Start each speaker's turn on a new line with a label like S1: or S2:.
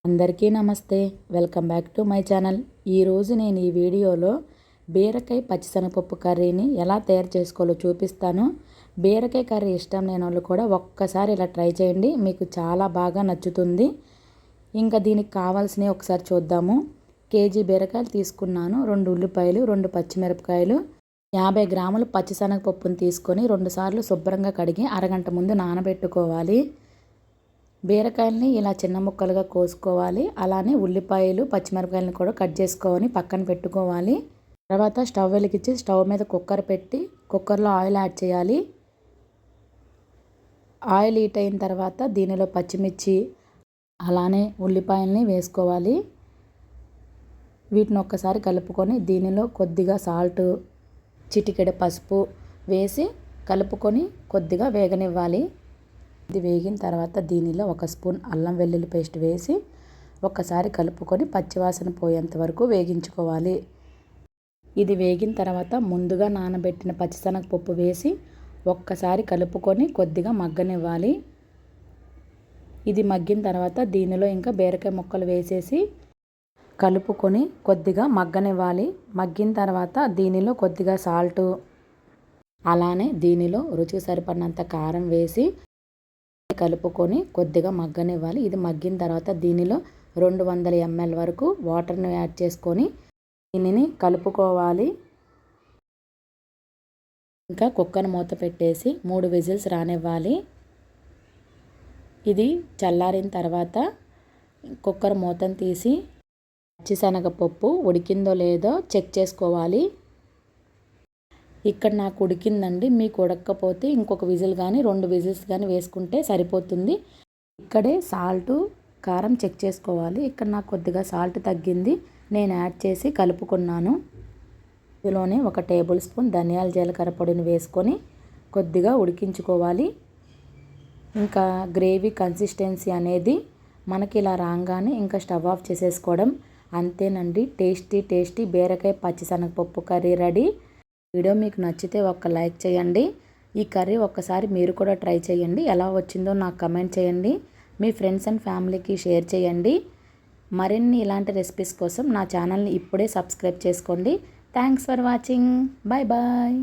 S1: అందరికీ నమస్తే. Welcome back to my channel. ఈరోజు నేను ఈ వీడియోలో బీరకాయ పచ్చిశనగపప్పు కర్రీని ఎలా తయారు చేసుకోవాలో చూపిస్తాను. బీరకాయ కర్రీ ఇష్టం లేని వాళ్ళు కూడా ఒక్కసారి ఇలా ట్రై చేయండి, మీకు చాలా బాగా నచ్చుతుంది. ఇంకా దీనికి కావాల్సినవి ఒకసారి చూద్దాము. కేజీ బీరకాయలు తీసుకున్నాను, 2 ఉల్లిపాయలు, 2 పచ్చిమిరపకాయలు, 50 గ్రాములు పచ్చిశనగపప్పును తీసుకొని 2 సార్లు శుభ్రంగా కడిగి అరగంట ముందు నానబెట్టుకోవాలి. బీరకాయలని ఇలా చిన్న ముక్కలుగా కోసుకోవాలి. అలానే ఉల్లిపాయలు, పచ్చిమిరపకాయలను కూడా కట్ చేసుకొని పక్కన పెట్టుకోవాలి. తర్వాత స్టవ్ వెలిగించి స్టవ్ మీద కుక్కర్ పెట్టి కుక్కర్లో ఆయిల్ యాడ్ చేయాలి. ఆయిల్ హీట్ అయిన తర్వాత దీనిలో పచ్చిమిర్చి అలానే ఉల్లిపాయలని వేసుకోవాలి. వీటిని ఒక్కసారి కలుపుకొని దీనిలో కొద్దిగా సాల్ట్, చిటికెడు పసుపు వేసి కలుపుకొని కొద్దిగా వేగనివ్వాలి. ఇది వేగిన తర్వాత దీనిలో 1 స్పూన్ అల్లం వెల్లుల్లి పేస్ట్ వేసి ఒక్కసారి కలుపుకొని పచ్చివాసన పోయేంత వరకు వేగించుకోవాలి. ఇది వేగిన తర్వాత ముందుగా నానబెట్టిన పచ్చిశనగపప్పు వేసి ఒక్కసారి కలుపుకొని కొద్దిగా మగ్గనివ్వాలి. ఇది మగ్గిన తర్వాత దీనిలో ఇంకా బీరకాయ ముక్కలు వేసేసి కలుపుకొని కొద్దిగా మగ్గనివ్వాలి. మగ్గిన తర్వాత దీనిలో కొద్దిగా సాల్టు అలానే దీనిలో రుచికి సరిపడినంత కారం వేసి కలుపుకొని కొద్దిగా మగ్గనివ్వాలి. ఇది మగ్గిన తర్వాత దీనిలో 200 ml వరకు వాటర్ని యాడ్ చేసుకొని దీనిని కలుపుకోవాలి. ఇంకా కుక్కర్ మూత పెట్టేసి 3 విజిల్స్ రానివ్వాలి. ఇది చల్లారిన తర్వాత కుక్కర్ మూతను తీసి పచ్చిశనగపప్పు ఉడికిందో లేదో చెక్ చేసుకోవాలి. ఇక్కడ నాకు ఉడికిందండి, మీకు ఉడకపోతే ఇంకొక విజిల్ కానీ 2 విజిల్స్ కానీ వేసుకుంటే సరిపోతుంది. ఇక్కడే సాల్టు, కారం చెక్ చేసుకోవాలి. ఇక్కడ నాకు కొద్దిగా సాల్ట్ తగ్గింది, నేను యాడ్ చేసి కలుపుకున్నాను. ఇందులోనే 1 టేబుల్ స్పూన్ ధనియాల జీలకర్ర పొడిని వేసుకొని కొద్దిగా ఉడికించుకోవాలి. ఇంకా గ్రేవీ కన్సిస్టెన్సీ అనేది మనకి ఇలా రాగానే ఇంకా స్టవ్ ఆఫ్ చేసేసుకోవడం. అంతేనండి, టేస్టీ బీరకాయ పచ్చిశనగపప్పు కర్రీ రెడీ. వీడియో మీకు నచ్చితే ఒక లైక్ చేయండి. ఈ కర్రీ ఒక్కసారి మీరు కూడా ట్రై చేయండి. ఎలా వచ్చిందో నాకు కమెంట్ చేయండి. మీ ఫ్రెండ్స్ అండ్ ఫ్యామిలీకి షేర్ చేయండి. మరిన్ని ఇలాంటి రెసిపీస్ కోసం నా ఛానల్ని ఇప్పుడే సబ్స్క్రైబ్ చేసుకోండి. Thanks for watching. Bye bye.